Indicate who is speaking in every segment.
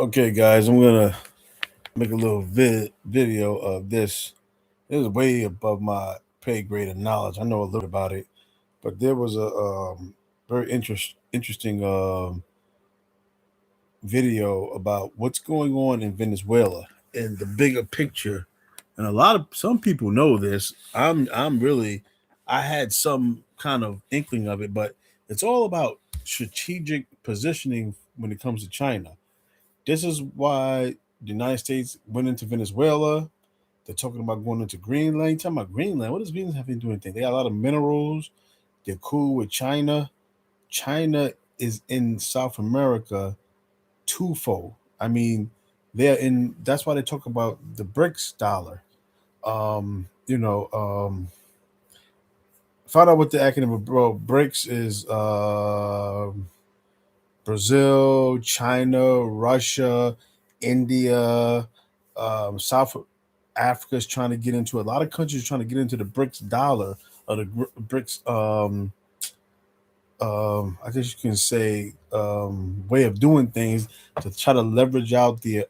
Speaker 1: Okay, guys, I'm gonna make a little video of this. This is way above my pay grade of knowledge. I know a little about it, but there was a very interesting video about what's going on in Venezuela and the bigger picture. And some people know this. I'm really I had some kind of inkling of it, but it's all about strategic positioning when it comes to China. This is why the United States went into Venezuela. They're talking about going into Greenland. Talking about Greenland. What does Greenland have to do anything? They got a lot of minerals. They're cool with China. China is in South America twofold. I mean, they're in. That's why they talk about the BRICS dollar. Um, you know, found out what the acronym of BRICS is. Brazil, China, Russia, India, South Africa is trying to get into a lot of countries trying to get into the BRICS dollar or the BRICS. I guess you can say way of doing things to try to leverage out the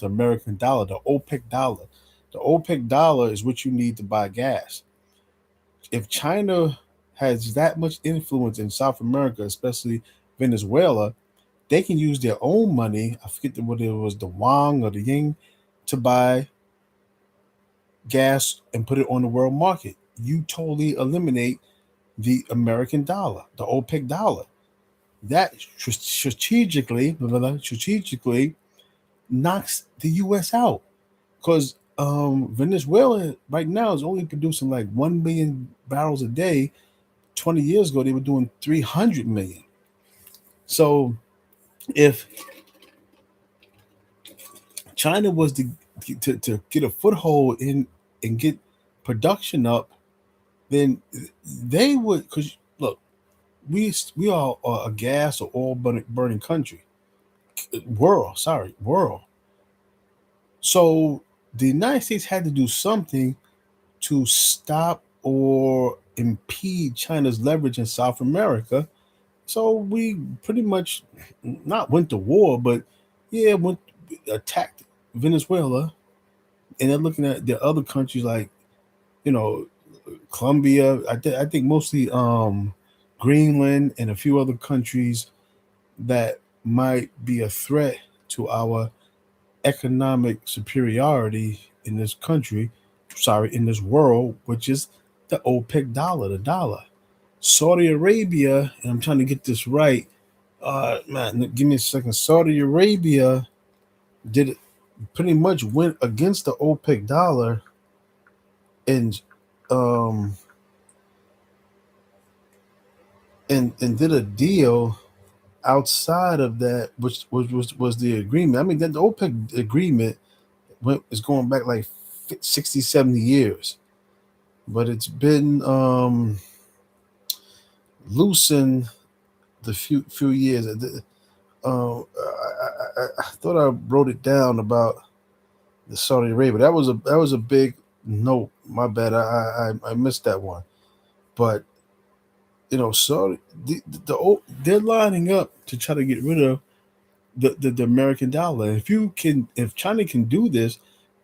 Speaker 1: American dollar, the OPEC dollar. The OPEC dollar is what you need to buy gas. If China has that much influence in South America, especially Venezuela, they can use their own money. I forget what it was, the Wang or the Ying, to buy gas and put it on the world market. You totally eliminate the American dollar, the OPEC dollar. That strategically knocks the U.S. out because Venezuela right now is only producing like 1 million barrels a day. 20 years ago, they were doing 300 million. So if China was to get a foothold in and get production up, then they would. Because look, we are a gas or oil burning country, world. Sorry, world. So the United States had to do something to stop or impede China's leverage in South America. So we pretty much not went to war, but yeah, went attacked Venezuela, and they're looking at the other countries like you know Colombia. I think mostly Greenland and a few other countries that might be a threat to our economic superiority in this country. Sorry, in this world, which is the OPEC dollar, the dollar. Saudi Arabia, and I'm trying to get this right. Man, give me a second. Saudi Arabia did pretty much went against the OPEC dollar and um and did a deal outside of that, which was the agreement. I mean, that the OPEC agreement is going back like 60, 70 years, but it's been loosened the few years. I thought I wrote it down about the Saudi Arabia. That was a big note. My bad. I missed that one. But Saudi they're lining up to try to get rid of the American dollar. If China can do this,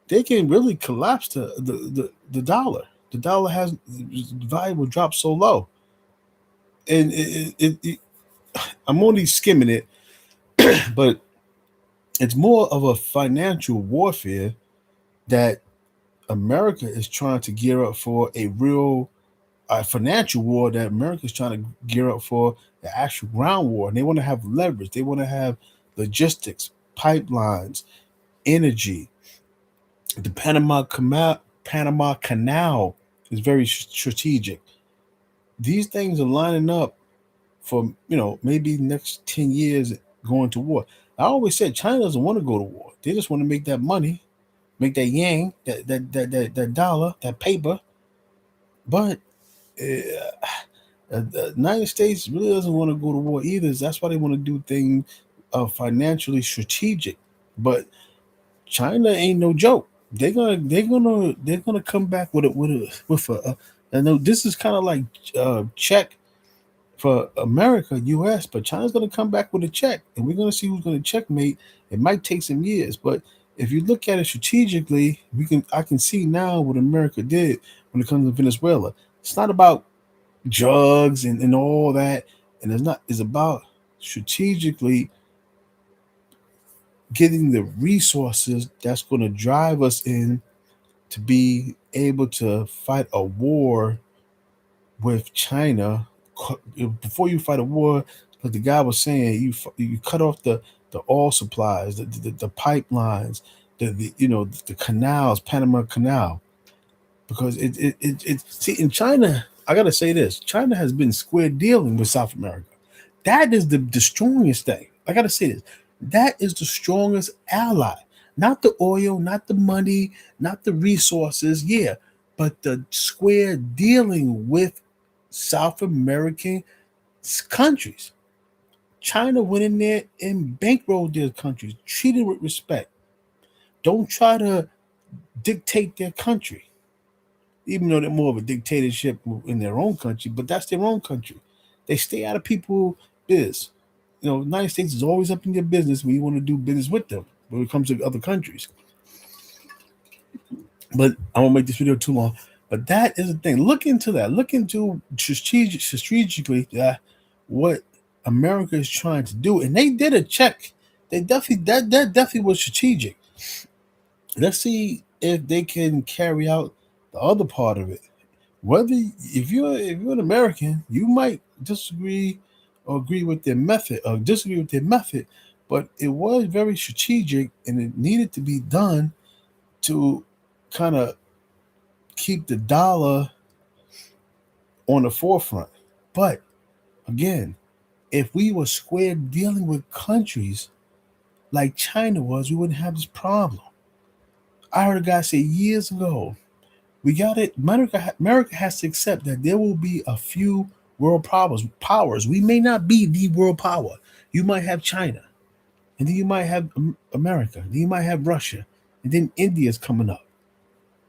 Speaker 1: they can really collapse the dollar. The dollar has value will drop so low, and I'm only skimming it, but it's more of a financial warfare that America is trying to gear up for a real financial war that America is trying to gear up for the actual ground war. And they want to have leverage. They want to have logistics, pipelines, energy. The Panama Canal is very strategic. These things are lining up for maybe next 10 years going to war. I always said China doesn't want to go to war. They just want to make that money, make that yang, that dollar, that paper. But the United States really doesn't want to go to war either. That's why they want to do things financially strategic. But China ain't no joke. They're gonna come back with a. I know this is kind of like check for America, U.S., but China's going to come back with a check, and we're going to see who's going to checkmate. It might take some years, but if you look at it strategically, I can see now what America did when it comes to Venezuela. It's not about drugs and all that, and it's about strategically getting the resources that's going to drive us in to be able to fight a war with China. Before you fight a war, like the guy was saying, you cut off the oil supplies, the pipelines, the canals, Panama Canal, because it see in China. I gotta say this: China has been square dealing with South America. That is the strongest thing. I gotta say this: that is the strongest ally. Not the oil, not the money, not the resources. Yeah, but the square dealing with South American countries. China went in there and bankrolled their countries, treated with respect. Don't try to dictate their country, even though they're more of a dictatorship in their own country, but that's their own country. They stay out of people's biz. The United States is always up in their business when you want to do business with them when it comes to other countries. But I won't make this video too long. But that is the thing. Look into that. Look into strategically what America is trying to do. And they did a check. They definitely that definitely was strategic. Let's see if they can carry out the other part of it. Whether if you're an American, you might disagree or agree with their method or disagree with their method, but it was very strategic and it needed to be done to kind of keep the dollar on the forefront. But again, if we were square dealing with countries like China was, we wouldn't have this problem. I heard a guy say years ago, we got it. America has to accept that there will be a few world powers. We may not be the world power. You might have China, and then you might have America, then you might have Russia, and then India's coming up.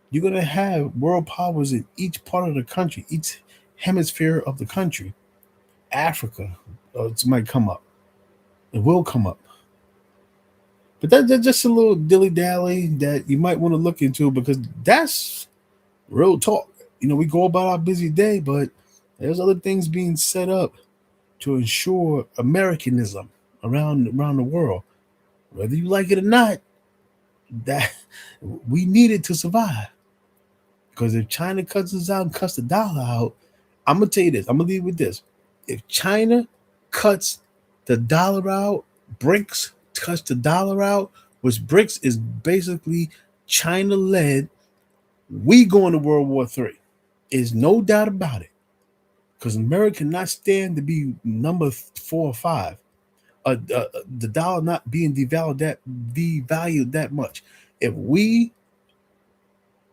Speaker 1: You're going to have world powers in each part of the country, each hemisphere of the country. Africa, it might come up. It will come up. But that's just a little dilly dally that you might want to look into because that's real talk. We go about our busy day, but there's other things being set up to ensure Americanism around the world. Whether you like it or not, that we need it to survive. Because if China cuts us out and cuts the dollar out, I'm gonna tell you this. I'm gonna leave with this. If China cuts the dollar out, BRICS cuts the dollar out, which BRICS is basically China led, we going to World War III. There's no doubt about it. Because America cannot stand to be number 4 or 5. The dollar not being devalued that much. If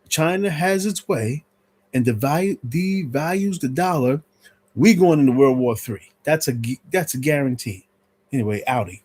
Speaker 1: China has its way and devalues the dollar, we going into World War III. That's a guarantee. Anyway, Audi.